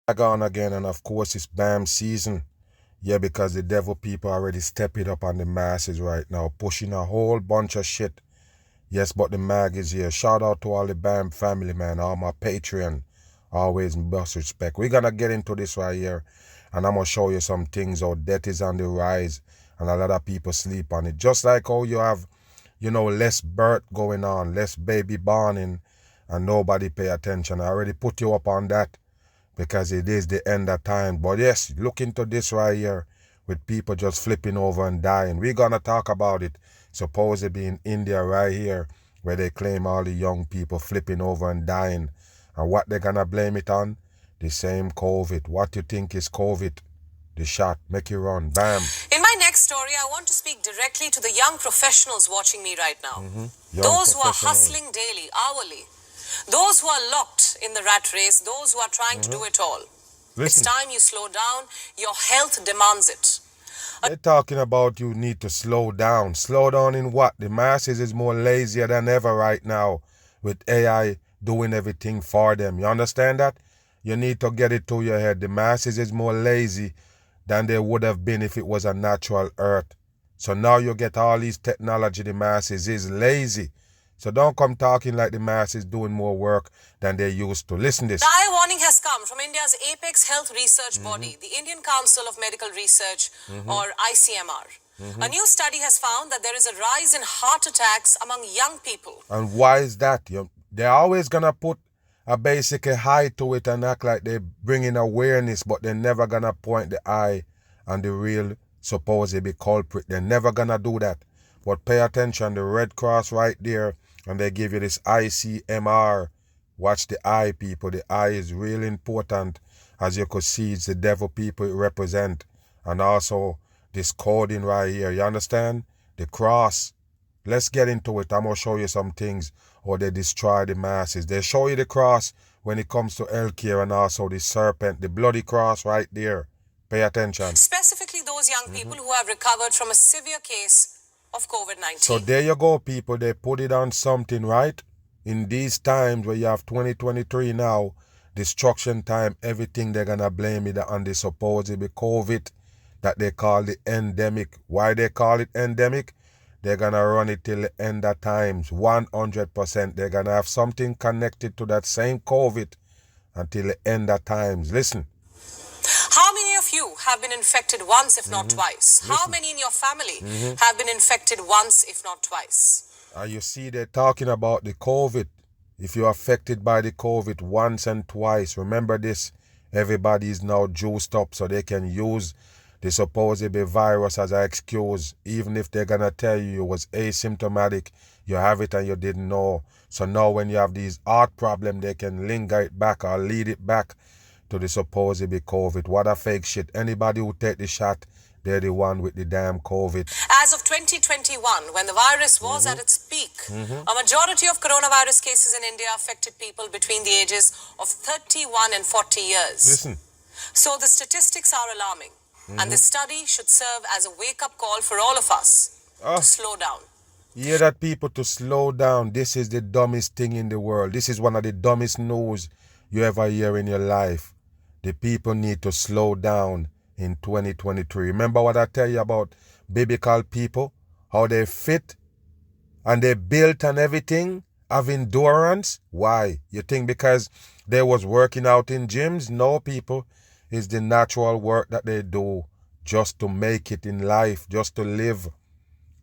Back on again, and of course it's BAM season. Yeah, because the devil people already step it up on the masses right now, pushing a whole bunch of shit. Yes, but the mag is here. Shout out to all the BAM family, man, all my Patreon. Always best respect. We're gonna get into this right here, and I'm gonna show you some things how death is on the rise, and a lot of people sleep on it. Just like how you have, less birth going on, less baby borning, and nobody pay attention. I already put you up on that, because it is the end of time. But yes, look into this right here with people just flipping over and dying. We're going to talk about it, supposedly in India right here, where they claim all the young people flipping over and dying. And what they're going to blame it on? The same COVID. What you think is COVID? The shot. Make you run. Bam. In my next story, I want to speak directly to the young professionals watching me right now. Those who are hustling daily, hourly. Those who are locked in the rat race, those who are trying to do it all. Listen. It's time you slow down. Your health demands it. They're talking about you need to slow down. Slow down in what? The masses is more lazier than ever right now with AI doing everything for them. You understand that? You need to get it to your head. The masses is more lazy than they would have been if it was a natural earth. So now you get all these technology, the masses is lazy. So don't come talking like the masses doing more work than they used to. Listen this. Dire warning has come from India's apex health research body, the Indian Council of Medical Research, or ICMR. A new study has found that there is a rise in heart attacks among young people. And why is that? They're always going to put a basic high to it and act like they're bringing awareness, but they're never going to point the eye on the real supposedly culprit. They're never going to do that. But pay attention, the Red Cross right there, and they give you this ICMR. Watch the eye, people. The eye is really important. As you could see, it's the devil people it represent. And also this coding right here. You understand? The cross. Let's get into it. I'm going to show you some things how they destroy the masses. They show you the cross when it comes to healthcare, and also the serpent, the bloody cross right there. Pay attention. Specifically those young people who have recovered from a severe case of COVID-19. So there you go, people. They put it on something, right? In these times where you have 2023 now, destruction time, everything, they're going to blame it on the supposedly COVID that they call the endemic. Why they call it endemic? They're going to run it till the end of times. 100%. They're going to have something connected to that same COVID until the end of times. Listen. How many of you have been infected once, if not twice? Listen. How many in your family have been infected once, if not twice? You see, they're talking about the COVID. If you're affected by the COVID once and twice, remember this, everybody is now juiced up so they can use the supposed virus as an excuse, even if they're going to tell you was asymptomatic, you have it and you didn't know. So now when you have these heart problems, they can linger it back or lead it back to the supposedly COVID. What a fake shit. Anybody who take the shot, they're the one with the damn COVID. As of 2021, when the virus was at its peak, a majority of coronavirus cases in India affected people between the ages of 31 and 40 years. Listen. So the statistics are alarming. And this study should serve as a wake-up call for all of us to slow down. Hear that, people, to slow down. This is the dumbest thing in the world. This is one of the dumbest news you ever hear in your life. The people need to slow down in 2023. Remember what I tell you about biblical people? How they fit and they built and everything, have endurance. Why? You think because they was working out in gyms? No, people. It's the natural work that they do just to make it in life, just to live.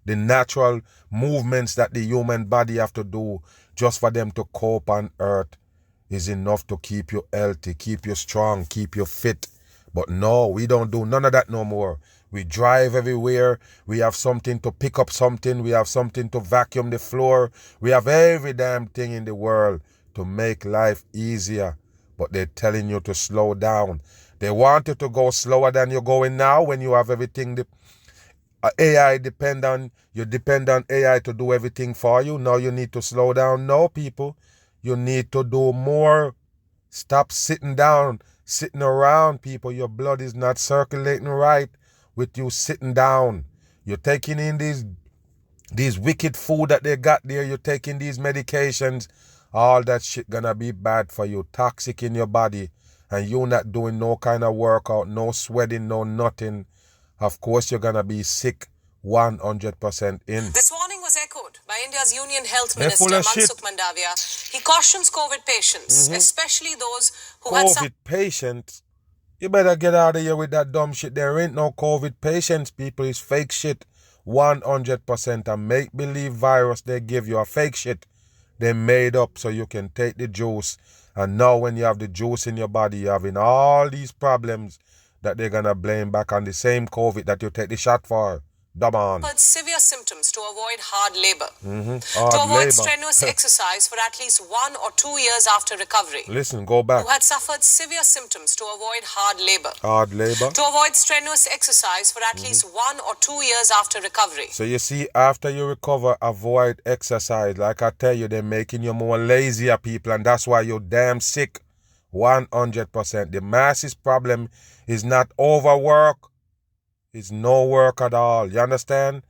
The natural movements that the human body have to do just for them to cope on earth is enough to keep you healthy, keep you strong, keep you fit. But no, we don't do none of that no more. We drive everywhere. We have something to pick up something. We have something to vacuum the floor. We have every damn thing in the world to make life easier. But they're telling you to slow down. They want you to go slower than you're going now when you have everything. AI depend on AI to do everything for you. Now you need to slow down. No, people. You need to do more. Stop sitting down, sitting around, people. Your blood is not circulating right with you sitting down. You're taking in these wicked food that they got there. You're taking these medications. All that shit gonna be bad for you, toxic in your body. and you not doing no kind of workout, no sweating, no nothing, of course you're gonna be sick 100% in. This warning was echoed by India's Union Health They're Minister full of shit. Mansukh Mandavia. He cautions COVID patients, especially those who had COVID patients? You better get out of here with that dumb shit. There ain't no COVID patients, people. It's fake shit. 100%. A make-believe virus they give you, a fake shit. They made up so you can take the juice. And now when you have the juice in your body, you're having all these problems that they're going to blame back on the same COVID that you take the shot for. Dumb on. suffered severe symptoms to avoid hard labor. Hard To avoid labor. strenuous exercise for at least 1 or 2 years after recovery. Listen, go back. Who had suffered severe symptoms to avoid hard labor. Hard labor. To avoid strenuous exercise for at least 1 or 2 years after recovery. So you see, after you recover, avoid exercise. Like I tell you, they're making you more lazier, people, and that's why you're damn sick. 100%. The masses problem is not overwork. It's no work at all. You understand?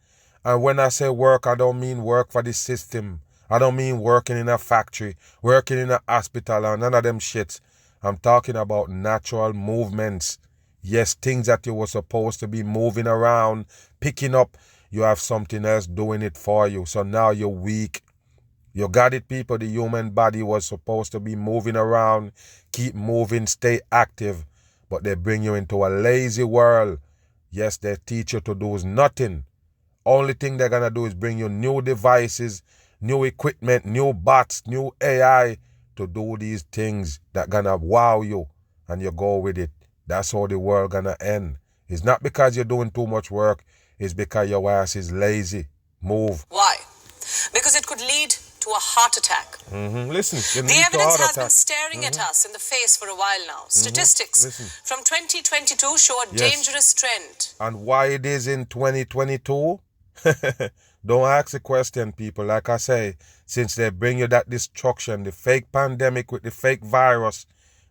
And when I say work, I don't mean work for the system. I don't mean working in a factory, working in a hospital, or none of them shits. I'm talking about natural movements. Yes, things that you were supposed to be moving around, picking up, you have something else doing it for you. So now you're weak. You got it, people. The human body was supposed to be moving around, keep moving, stay active. But they bring you into a lazy world. Yes, they teach you to do is nothing. Only thing they're going to do is bring you new devices, new equipment, new bots, new AI to do these things that going to wow you and you go with it. That's how the world going to end. It's not because you're doing too much work. It's because your ass is lazy. Move. Why? Because it could lead to a heart attack. Listen, The evidence has been staring at us in the face for a while now. Statistics from 2022 show a dangerous trend. And why it is in 2022? Don't ask the question, people. Like I say, since they bring you that destruction, the fake pandemic with the fake virus,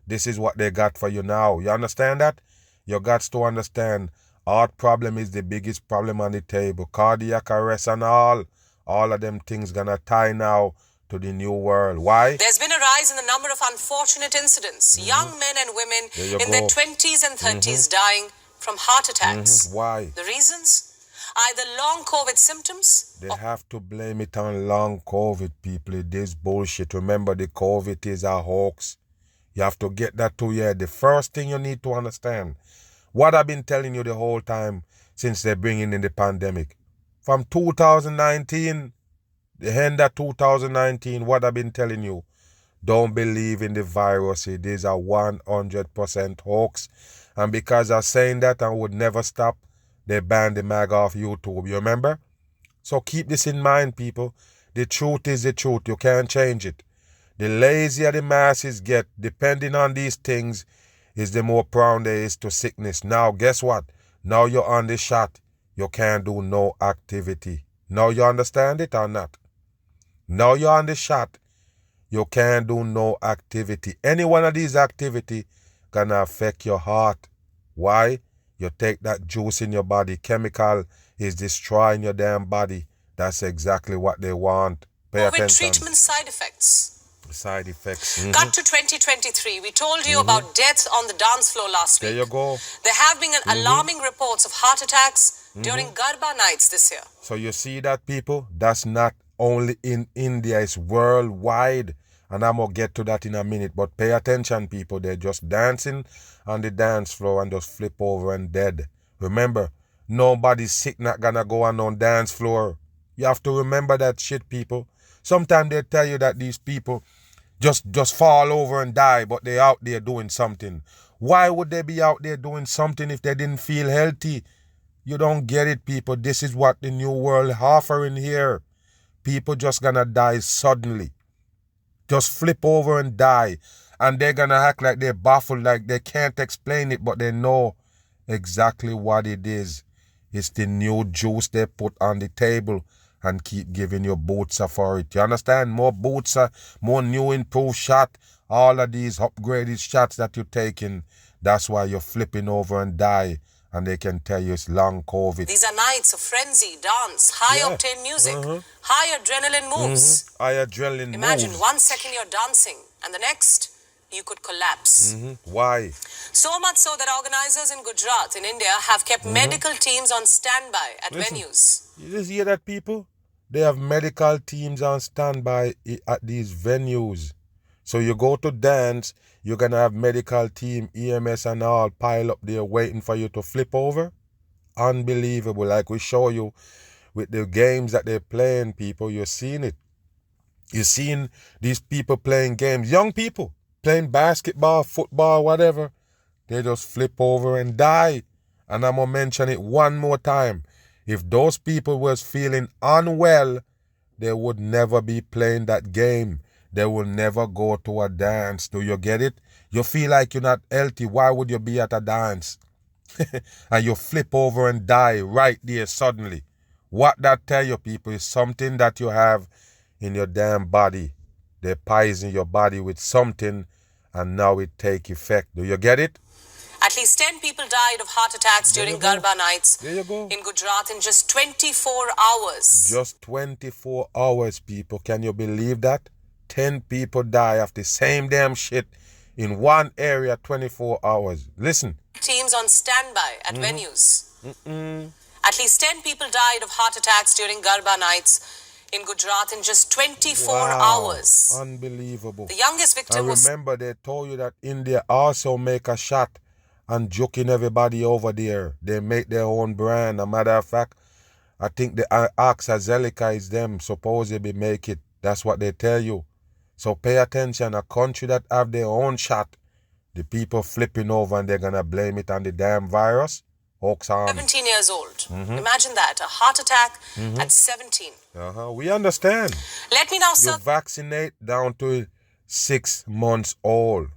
this is what they got for you now. You understand that? You got to understand, heart problem is the biggest problem on the table. Cardiac arrest and all of them things gonna tie now to the new world. Why? There's been a rise in the number of unfortunate incidents. Young men and women in their 20s and 30s dying from heart attacks. Why? The reasons? Either long COVID symptoms. They have to blame it on long COVID, people. It is bullshit. Remember, the COVID is a hoax. You have to get that to you. The first thing you need to understand, what I've been telling you the whole time since they're bringing in the pandemic. From 2019, the end of 2019, what I've been telling you, don't believe in the virus. It is a 100% hoax. And because I'm saying that and would never stop, they banned the mag off YouTube. You remember? So keep this in mind, people. The truth is the truth. You can't change it. The lazier the masses get, depending on these things, is the more prone there is to sickness. Now, guess what? Now you're on the shot. You can't do no activity. Now you understand it or not? Now you're on the shot. You can't do no activity. Any one of these activity gonna affect your heart. Why? You take that juice in your body. Chemical is destroying your damn body. That's exactly what they want. Pay COVID attention. treatment side effects. Side effects. Cut to 2023. We told you about deaths on the dance floor last week. There you go. There have been alarming reports of heart attacks during Garba nights this year. So you see that, people? That's not only in India. It's worldwide. And I'm going to get to that in a minute. But pay attention, people. They're just dancing on the dance floor and just flip over and dead. Remember, nobody's sick not going to go on no dance floor. You have to remember that shit, people. Sometimes they tell you that these people just fall over and die, but they're out there doing something. Why would they be out there doing something if they didn't feel healthy? You don't get it, people. This is what the new world offering here. People just gonna die suddenly. Just flip over and die. And they're gonna act like they're baffled, like they can't explain it, but they know exactly what it is. It's the new juice they put on the table and keep giving you boots for it. You understand? More boots, more new improved shot. All of these upgraded shots that you're taking, that's why you're flipping over and die. And they can tell you it's long COVID. These are nights of frenzy, dance, high-octane music, high adrenaline moves. High adrenaline Imagine moves. 1 second you're dancing and the next you could collapse. Why? So much so that organizers in Gujarat, in India, have kept medical teams on standby at venues. You just hear that, people? They have medical teams on standby at these venues. So you go to dance, you're going to have medical team, EMS and all pile up there waiting for you to flip over. Unbelievable. Like we show you with the games that they're playing, people, you're seeing it. You're seeing these people playing games, young people playing basketball, football, whatever. They just flip over and die. And I'm going to mention it one more time. If those people was feeling unwell, they would never be playing that game. They will never go to a dance. Do you get it? You feel like you're not healthy. Why would you be at a dance? And you flip over and die right there suddenly. What that tell you, people, is something that you have in your damn body. They poison your body with something and now it take effect. Do you get it? At least 10 people died of heart attacks during Garba nights There you go. in Gujarat in just 24 hours. Just 24 hours, people. Can you believe that? 10 people die of the same damn shit in one area, 24 hours. Listen. Teams on standby at venues. At least 10 people died of heart attacks during Garba nights in Gujarat in just 24 hours. Unbelievable. The youngest victim was... remember they told you that India also make a shot and joking everybody over there. They make their own brand. A matter of fact, I think the AstraZeneca is them supposedly make it. That's what they tell you. So pay attention. A country that have their own shot, the people flipping over and they're going to blame it on the damn virus. 17 years old. Imagine that. A heart attack at 17. We understand. Let me now... You vaccinate down to 6 months old.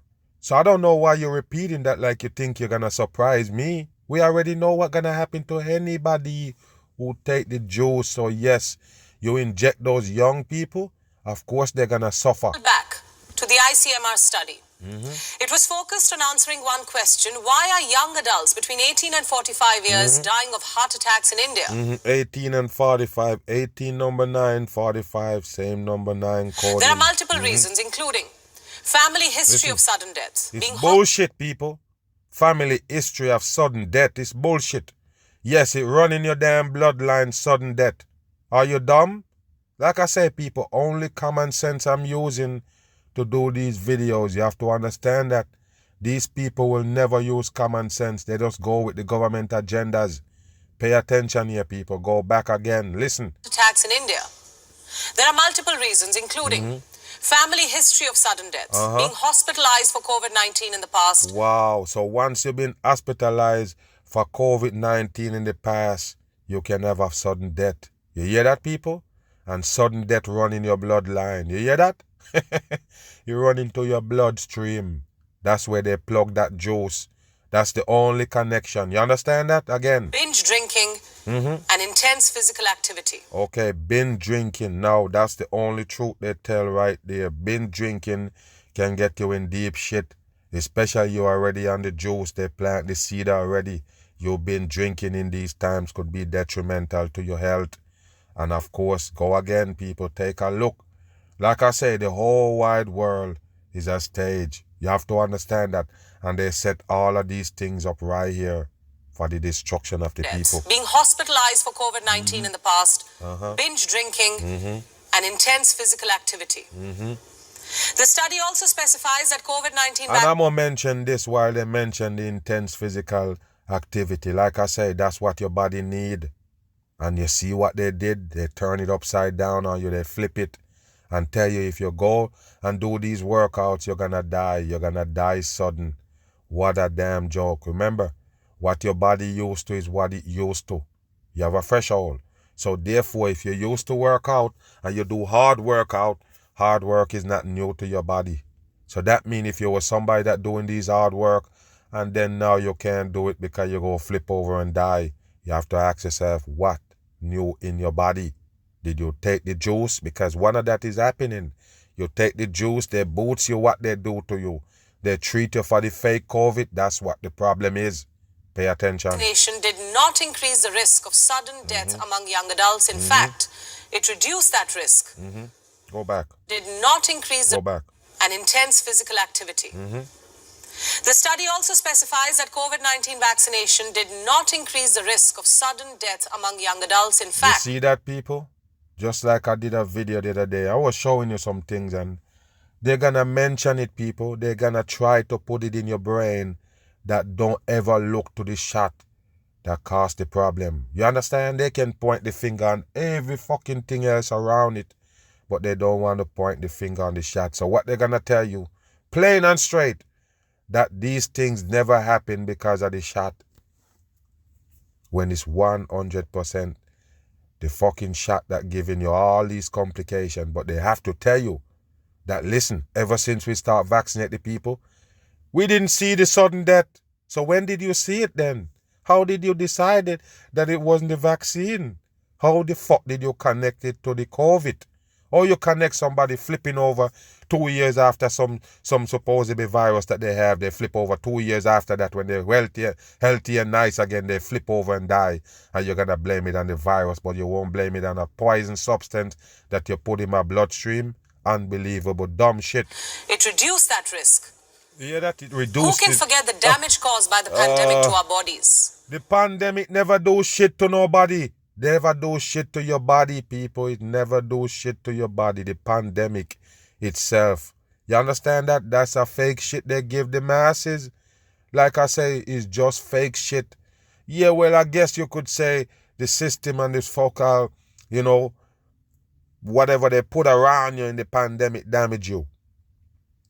So I don't know why you're repeating that like you think you're going to surprise me. We already know what's going to happen to anybody who take the juice. So yes, you inject those young people, of course they're going to suffer. Back to the ICMR study. It was focused on answering one question: why are young adults between 18 and 45 years dying of heart attacks in India? 18 and 45, 18 number 9, 45, same number 9 code. There are multiple reasons, including family history of sudden death. It's bullshit, people. Family history of sudden death is bullshit. Yes, it run in your damn bloodline, sudden death. Are you dumb? Like I say, people, only common sense I'm using to do these videos. You have to understand that these people will never use common sense. They just go with the government agendas. Pay attention here, people. Go back again. Listen. Attacks in India. There are multiple reasons, including family history of sudden death, being hospitalized for COVID-19 in the past. Wow. So once you've been hospitalized for COVID-19 in the past, you can have a sudden death. You hear that, people? And sudden death run in your bloodline. You hear that? You run into your bloodstream. That's where they plug that juice. That's the only connection. You understand that? Again. Binge drinking and intense physical activity. Okay, binge drinking. Now, that's the only truth they tell right there. Binge drinking can get you in deep shit. Especially you already on the juice. They plant the seed already. You've been drinking in these times could be detrimental to your health. And of course, go again, people. Take a look. Like I say, the whole wide world is a stage. You have to understand that. And they set all of these things up right here for the destruction of the people. Being hospitalized for COVID-19 in the past, binge drinking, and intense physical activity. The study also specifies that COVID-19... And I'm going to mention this while they mention the intense physical activity. Like I say, that's what your body need. And you see what they did? They turn it upside down on you. They flip it and tell you if you go and do these workouts, you're going to die. You're going to die sudden. What a damn joke. Remember, what your body used to is what it used to. You have a threshold. So therefore, if you used to work out and you do hard work is not new to your body. So that means if you were somebody that doing these hard work and then now you can't do it because you go flip over and die, you have to ask yourself, what new in your body? Did you take the juice? Because one of that is happening. You take the juice, they boots you what they do to you. They treat you for the fake COVID. That's what the problem is. Pay attention. Vaccination did not increase the risk of sudden death among young adults. In fact, it reduced that risk. Go back. Did not increase the... Go back. and intense physical activity. The study also specifies that COVID-19 vaccination did not increase the risk of sudden death among young adults. In You fact, see that, people? Just like I did a video the other day. I was showing you some things and they're gonna mention it, people. They're gonna try to put it in your brain that don't ever look to the shot that caused the problem. You understand? They can point the finger on every fucking thing else around it, but they don't want to point the finger on the shot. So what they're gonna tell you, plain and straight, that these things never happen because of the shot, when it's 100% the fucking shot that giving you all these complications. But they have to tell you that, listen, ever since we start vaccinating the people, we didn't see the sudden death. So when did you see it then? How did you decide that it wasn't the vaccine? How the fuck did you connect it to the COVID? Or you connect somebody flipping over 2 years after some supposedly virus that they have, they flip over 2 years after that when they're healthy and nice again, they flip over and die. And you're going to blame it on the virus, but you won't blame it on a poison substance that you put in my bloodstream. Unbelievable dumb shit. it reduced that risk. Yeah, that it Who reduced can it. forget the damage caused by the pandemic to our bodies? The pandemic never do shit to nobody. Never do shit to your body, people. It never do shit to your body. The pandemic itself. You understand that? That's a fake shit they give the masses. Like I say, it's just fake shit. Yeah, well, I guess you could say the system and this focal, whatever they put around you in the pandemic damage you.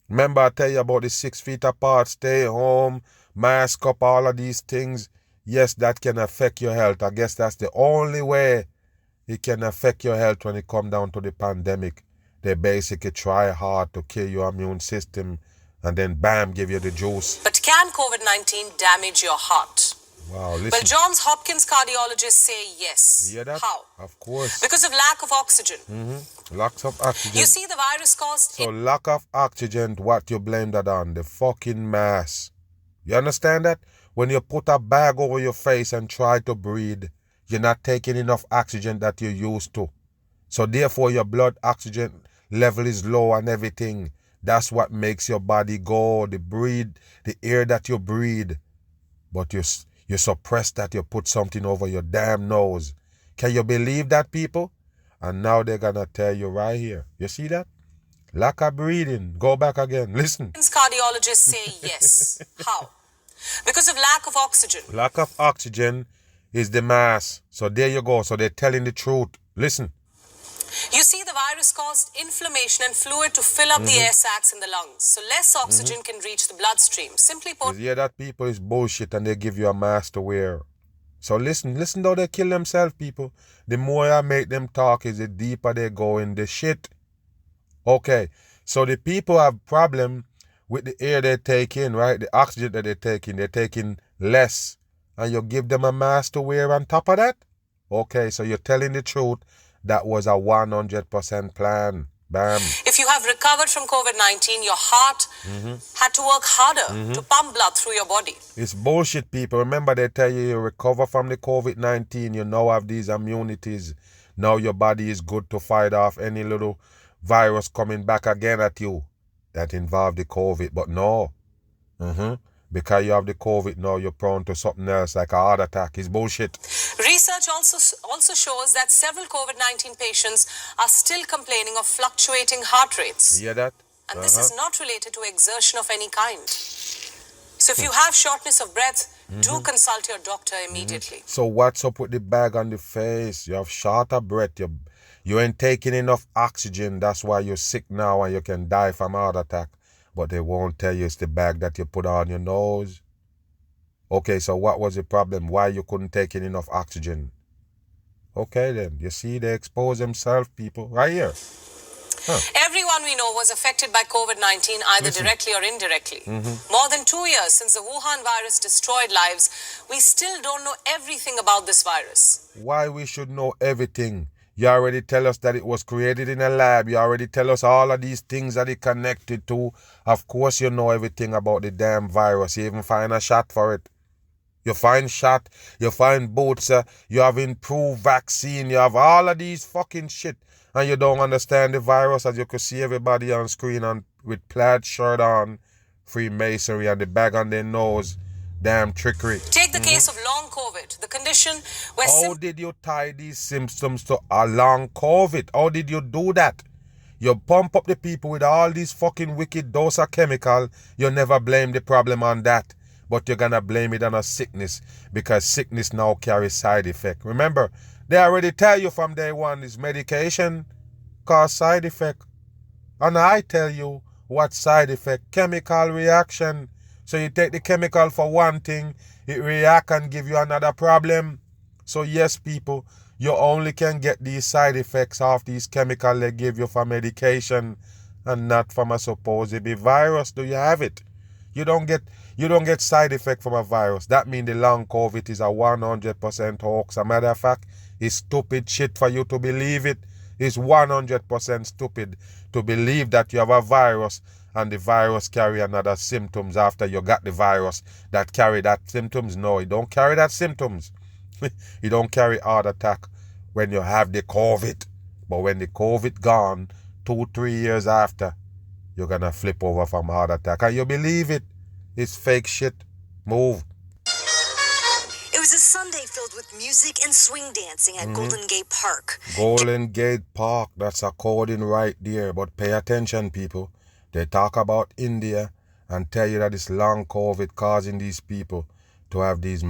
Remember I tell you about the 6 feet apart, stay home, mask up, all of these things. Yes, that can affect your health. I guess that's the only way it can affect your health when it come down to the pandemic. They basically try hard to kill your immune system and then bam, give you the juice. But can COVID-19 damage your heart? Wow, listen. Well, Johns Hopkins cardiologists say yes. You hear that? How? Of course. Because of lack of oxygen. Lack of oxygen. You see, the virus caused... So lack of oxygen, what you blame that on? The fucking mask. You understand that? When you put a bag over your face and try to breathe, you're not taking enough oxygen that you're used to. So therefore your blood oxygen level is low and everything. That's what makes your body go, the air that you breathe. But you suppress that, you put something over your damn nose. Can you believe that, people? And now they're gonna tell you right here. You see that? Lack of breathing. Go back again. Listen. Cardiologists say yes. How? Because of lack of oxygen. Lack of oxygen is the mass. So there you go. So they're telling the truth. Listen. You see, the virus caused inflammation and fluid to fill up the air sacs in the lungs. So less oxygen can reach the bloodstream. Simply put... You hear that, people? Is bullshit and they give you a mask to wear. So listen how they kill themselves, people. The more I make them talk is the deeper they go in the shit. Okay, so the people have problem with the air they take in, right? The oxygen that they're taking less. And you give them a mask to wear on top of that? Okay, so you're telling the truth. That was a 100% plan. Bam. If you have recovered from COVID-19, your heart had to work harder to pump blood through your body. It's bullshit, people. Remember, they tell you recover from the COVID-19. You now have these immunities. Now your body is good to fight off any little virus coming back again at you that involve the COVID. But no. Because you have the COVID now, you're prone to something else like a heart attack. It's bullshit. Research also shows that several COVID-19 patients are still complaining of fluctuating heart rates. You hear that? And this is not related to exertion of any kind. So if you have shortness of breath, do consult your doctor immediately. So what's up with the bag on the face? You have shorter breath. You ain't taking enough oxygen. That's why you're sick now and you can die from a heart attack. But they won't tell you it's the bag that you put on your nose. Okay, so what was the problem? Why you couldn't take in enough oxygen? Okay then, you see they expose themselves, people, right here. Everyone we know was affected by COVID-19 either directly or indirectly. More than 2 years since the Wuhan virus destroyed lives, we still don't know everything about this virus. Why we should know everything? You already tell us that it was created in a lab. You already tell us all of these things that it connected to. Of course you know everything about the damn virus. You even find a shot for it. You find shot, you find booster, you have improved vaccine, you have all of these fucking shit. And you don't understand the virus, as you could see everybody on screen and with plaid shirt on, Freemasonry and the bag on their nose, damn trickery. Take the case of long COVID, the condition where How did you tie these symptoms to a long COVID? How did you do that? You pump up the people with all these fucking wicked dose of chemical. You never blame the problem on that. But you're gonna blame it on a sickness because sickness now carries side effect. Remember, they already tell you from day one is medication cause side effect. And I tell you what side effect? Chemical reaction. So you take the chemical for one thing, it react and give you another problem. So yes, people, you only can get these side effects of these chemicals they give you for medication and not from a supposed virus. Do you have it? You don't get side effect from a virus. That means the long COVID is a 100% hoax. As a matter of fact, it's stupid shit for you to believe it. It's 100% stupid to believe that you have a virus and the virus carry another symptoms after you got the virus that carry that symptoms. No, it don't carry that symptoms. You don't carry heart attack when you have the COVID. But when the COVID gone, 2-3 years after, you're gonna flip over from heart attack. And you believe it. It's fake shit. Move. It was a Sunday filled with music and swing dancing at Golden Gate Park. Golden Gate Park, that's a coding right there. But pay attention, people. They talk about India and tell you that it's long COVID causing these people to have these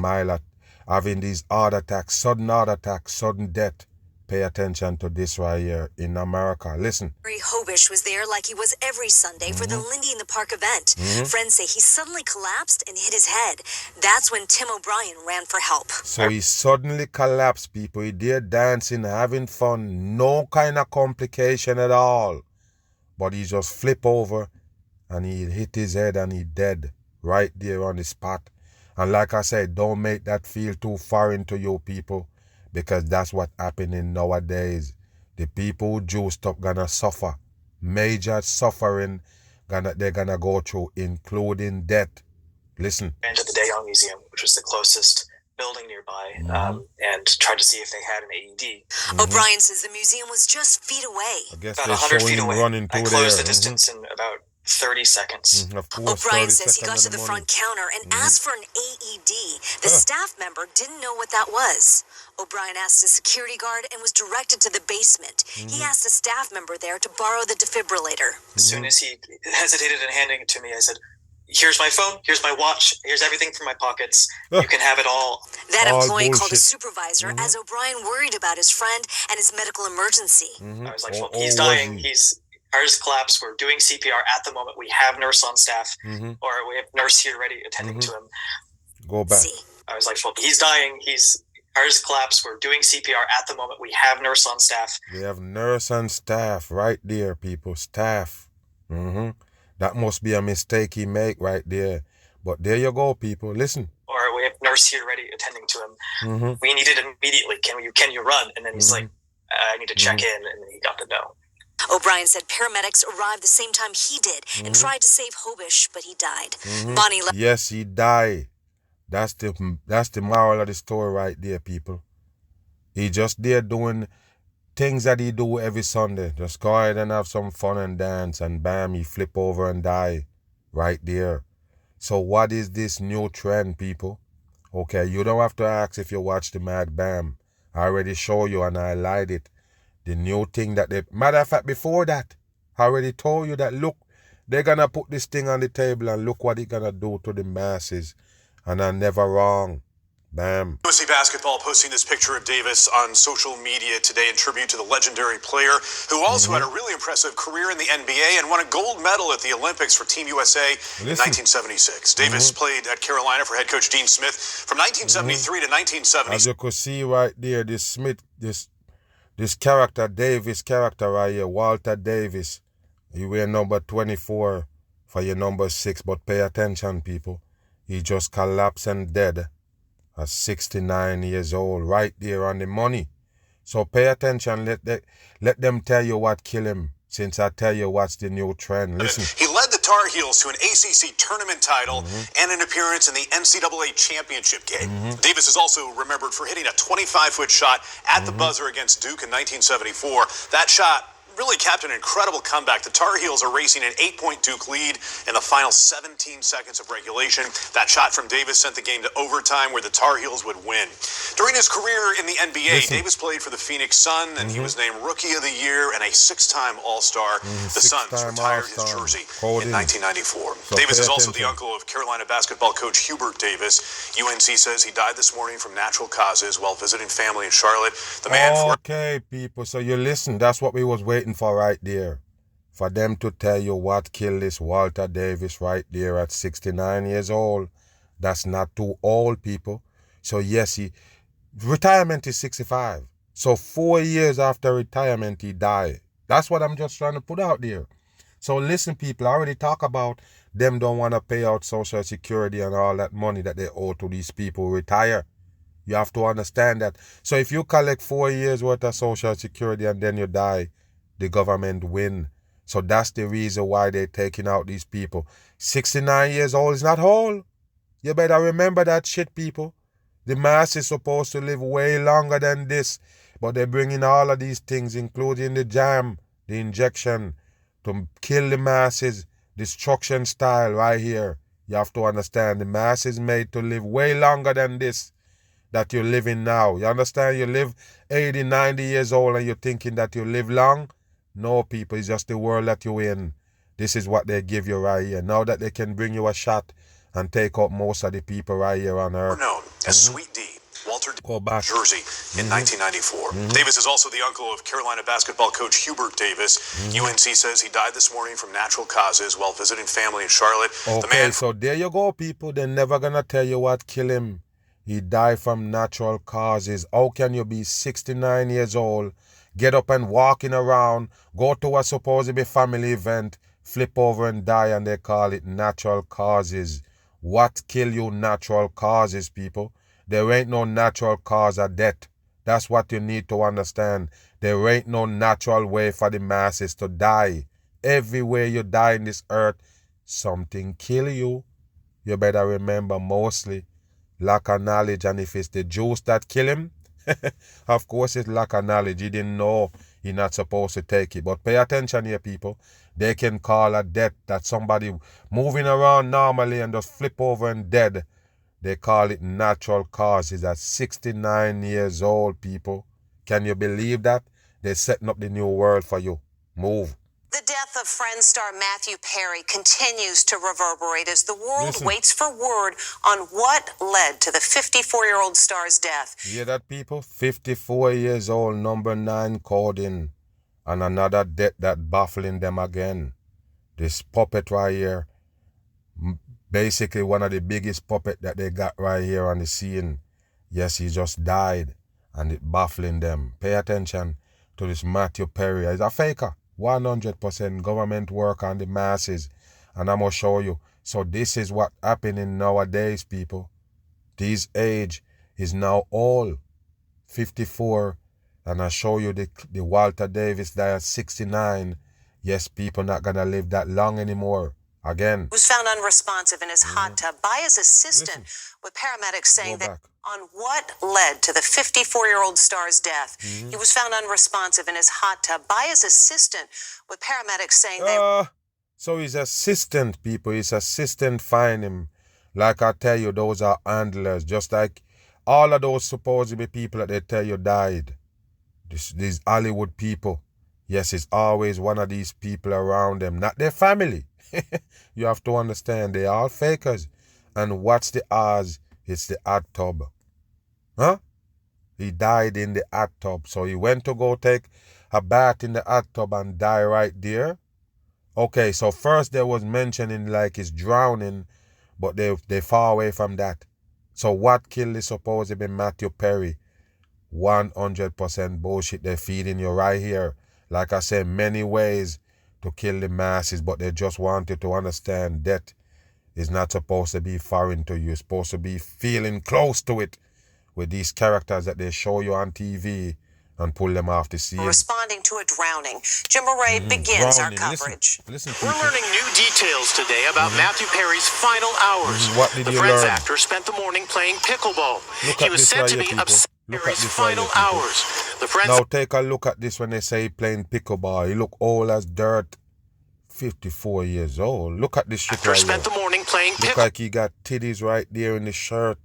having these heart attacks, sudden death. Pay attention to this right here in America. Listen. Larry Hobish was there like he was every Sunday for the Lindy in the Park event. Friends say he suddenly collapsed and hit his head. That's when Tim O'Brien ran for help. So he suddenly collapsed, people. He there dancing, having fun, no kind of complication at all. But he just flip over and he hit his head and he dead right there on the spot. And like I said, don't make that feel too foreign to you people, because that's what happening nowadays. The people who juiced up gonna suffer. Major suffering they're gonna go through, including death. Listen. Ran to the De Young Museum, which was the closest building nearby, and tried to see if they had an AED. O'Brien says the museum was just feet away. I guess About they're 100 showing feet him away. running I through closed there. the distance in about 30 seconds. Of course, O'Brien 30 says he got seconds to of the money. front counter and asked for an AED. The staff member didn't know what that was. O'Brien asked a security guard and was directed to the basement. He asked a staff member there to borrow the defibrillator. As soon as he hesitated in handing it to me, I said, "Here's my phone, here's my watch, here's everything from my pockets. You can have it all." That All employee called a bullshit. supervisor as O'Brien worried about his friend and his medical emergency. I was like, Or- "Well, or he's was dying. he? He's heart's collapsed. We're doing CPR at the moment. We have nurse on staff, or we have nurse here ready attending to him." Go back. See, I was like, "Well, he's dying. He's heart's collapsed. We're doing CPR at the moment. We have nurse on staff." They have nurse and staff right there, people. Staff. That must be a mistake he make right there. But there you go, people. Listen. Or we have nurse here ready attending to him. We need it immediately. Can you run? And then he's like, "I need to check in," and then he got the no. O'Brien said paramedics arrived the same time he did and tried to save Hobish, but he died. Bonnie Yes, he died. That's the moral of the story right there, people. He just there doing things that he do every Sunday. Just go ahead and have some fun and dance, and bam, he flip over and die right there. So what is this new trend, people? Okay, you don't have to ask if you watch the Mad Bam. I already show you and I lied it. The new thing that they... Matter of fact, before that, I already told you that, look, they're going to put this thing on the table and look what it's going to do to the masses. And I'm never wrong. Bam. USC Basketball posting this picture of Davis on social media today in tribute to the legendary player who also had a really impressive career in the NBA and won a gold medal at the Olympics for Team USA in 1976. Davis played at Carolina for head coach Dean Smith from 1973 to 1976. As you could see right there, this Smith, this character, Davis character right here, Walter Davis. He wear number 24 for your number 6, but pay attention, people. He just collapsed and dead at 69 years old, right there on the money. So pay attention, let them tell you what killed him. since I tell you what's the new trend. Listen. He led the Tar Heels to an ACC tournament title and an appearance in the NCAA championship game. Davis is also remembered for hitting a 25-foot shot at the buzzer against Duke in 1974. That shot really capped an incredible comeback. The Tar Heels are racing an 8-point Duke lead in the final 17 seconds of regulation. That shot from Davis sent the game to overtime where the Tar Heels would win. During his career in the NBA, Davis played for the Phoenix Suns, and he was named Rookie of the Year and a 6-time All-Star. The Suns retired his jersey in 1994. So Davis is also the uncle of Carolina basketball coach Hubert Davis. UNC says he died this morning from natural causes while visiting family in Charlotte. The man Okay, people, so you listen. That's what we was waiting for right there. For them to tell you what killed this Walter Davis right there at 69 years old. That's not too old, people. So yes, retirement is 65. So 4 years after retirement, he died. That's what I'm just trying to put out there. So listen, people, I already talk about them don't want to pay out Social Security and all that money that they owe to these people who retire. You have to understand that. So if you collect 4 years worth of Social Security and then you die, the government win. So that's the reason why they're taking out these people. 69 years old is not old. You better remember that shit, people. The mass is supposed to live way longer than this. But they're bringing all of these things, including the jam, the injection, to kill the masses, destruction style right here. You have to understand the mass is made to live way longer than this that you're living now. You understand? You live 80, 90 years old and you're thinking that you live long. No, people, it's just the world that you're in. This is what they give you right here. Now that they can bring you a shot and take out most of the people right here on Earth. Known as Sweet D, Walter Jersey in 1994. Davis is also the uncle of Carolina basketball coach Hubert Davis. UNC says he died this morning from natural causes while visiting family in Charlotte. Okay, so there you go, people. They're never going to tell you what killed him. He died from natural causes. How can you be 69 years old, get up and walking around, go to a supposedly family event, flip over and die, and they call it natural causes? What kill you? Natural causes, people. There ain't no natural cause of death. That's what you need to understand. There ain't no natural way for the masses to die. Everywhere you die in this earth, something kill you. You better remember mostly lack of knowledge, and if it's the juice that kill him, of course it's lack of knowledge. He didn't know he's not supposed to take it. But pay attention here, people. They can call a death that somebody moving around normally and just flip over and dead. They call it natural causes at 69 years old, people. Can you believe that? They're setting up the new world for you. Move. The death of Friends star Matthew Perry continues to reverberate as the world waits for word on what led to the 54-year-old star's death. You hear that, people? 54 years old, number 9 coding, and another death that baffling them again. This puppet right here, basically one of the biggest puppet that they got right here on the scene. Yes, he just died, and it baffling them. Pay attention to this Matthew Perry. He's a faker. 100% government work on the masses, and I'm going to show you. So this is what happening nowadays, people. This age is now all 54, and I show you the Walter Davis died at 69. Yes, people not going to live that long anymore. Again. Was found unresponsive in his hot tub by his assistant, with paramedics saying that on what led to the 54-year-old star's death. He was found unresponsive in his hot tub by his assistant, with paramedics saying So his assistant, people, his assistant find him. Like I tell you, those are handlers. Just like all of those supposedly people that they tell you died. These Hollywood people. Yes, it's always one of these people around them, not their family. You have to understand, they are all fakers. And what's the odds? It's the hot tub. Huh? He died in the hot tub. So he went to go take a bath in the hot tub and die right there. Okay, so first there was mentioning like he's drowning, but they far away from that. So what killed the supposedly Matthew Perry? 100% bullshit. They're feeding you right here. Like I said, many ways to kill the masses, but they just wanted to understand death is not supposed to be foreign to you. You're supposed to be feeling close to it with these characters that they show you on TV and pull them off the scene. Responding to a drowning. Jim Murray begins our Drowning. coverage. Listen, We're people. learning new details today about Matthew Perry's final hours. What did The you Friends learn? actor spent the morning playing pickleball. Look He at was this said right to here, be people. upset Look with at Perry's this right final here, people. hours. The Friends Now take a look at this when they say he playing pickleball. He look old as dirt. 54 years old. Look at this shit actor right spent here. the morning playing Look pickleball. like he got titties right there in the shirt.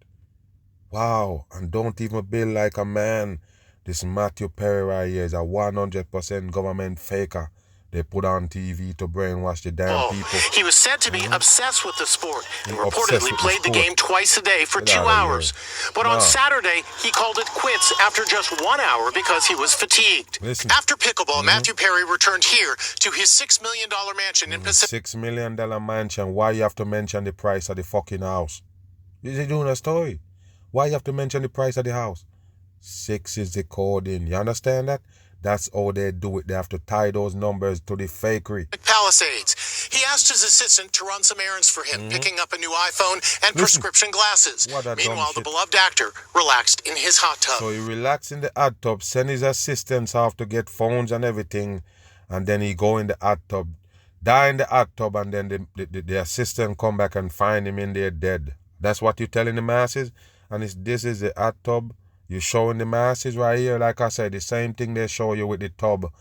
Wow. And don't even build like a man. This Matthew Perry right here is a 100% government faker. They put on TV to brainwash the damn people. He was said to be obsessed with the sport and He obsessed reportedly with the played the sport. game twice a day for Get 2 outta here. hours. But on No. Saturday, he called it quits after just 1 hour because he was fatigued. Listen. After pickleball, Matthew Perry returned here to his $6 million mansion in Pacific. $6 million mansion. Why you have to mention the price of the fucking house? Is he doing a story? Why you have to mention the price of the house? 6 is the code in. You understand that? That's how they do it. They have to tie those numbers to the fakery. Palisades. He asked his assistant to run some errands for him, picking up a new iPhone and prescription glasses. What a dumb Meanwhile, the shit. beloved actor relaxed in his hot tub. So he relax in the hot tub, send his assistants off to get phones and everything, and then he go in the hot tub, die in the hot tub, and then the assistant come back and find him in there dead. That's what you're telling the masses? And this is the hot tub? You're showing the masses right here, like I said, the same thing they show you with the tub,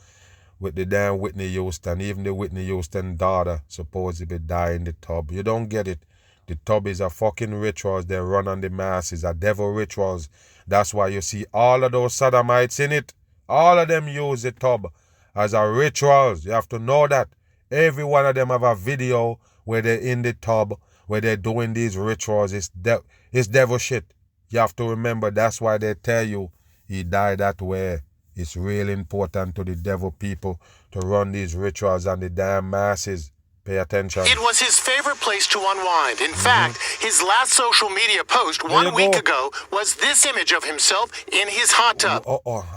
with the damn Whitney Houston. Even the Whitney Houston daughter supposedly die in the tub. You don't get it. The tub is a fucking rituals they run on the masses, a devil rituals. That's why you see all of those sodomites in it. All of them use the tub as a rituals. You have to know that. Every one of them have a video where they're in the tub, where they're doing these rituals. It's devil shit. You have to remember, that's why they tell you he died that way. It's really important to the devil people to run these rituals on the damn masses. Pay attention. It was his favorite place to unwind. In fact, his last social media post you 1 week go. ago was this image of himself in his hot tub.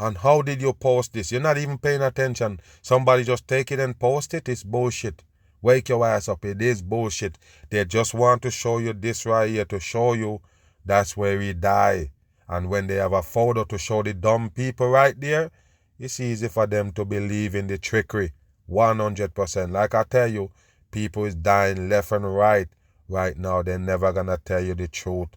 And how did you post this? You're not even paying attention. Somebody just take it and post it. It's bullshit. Wake your ass up. It is bullshit. They just want to show you this right here to show you that's where he died. And when they have a photo to show the dumb people right there, it's easy for them to believe in the trickery. 100%. Like I tell you, people is dying left and right now. They're never gonna tell you the truth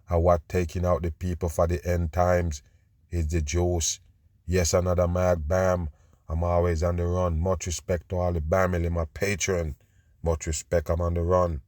of what taking out the people for the end times is the juice. Yes, another Mag Bam. I'm always on the run. Much respect to all the family, my patron. Much respect, I'm on the run.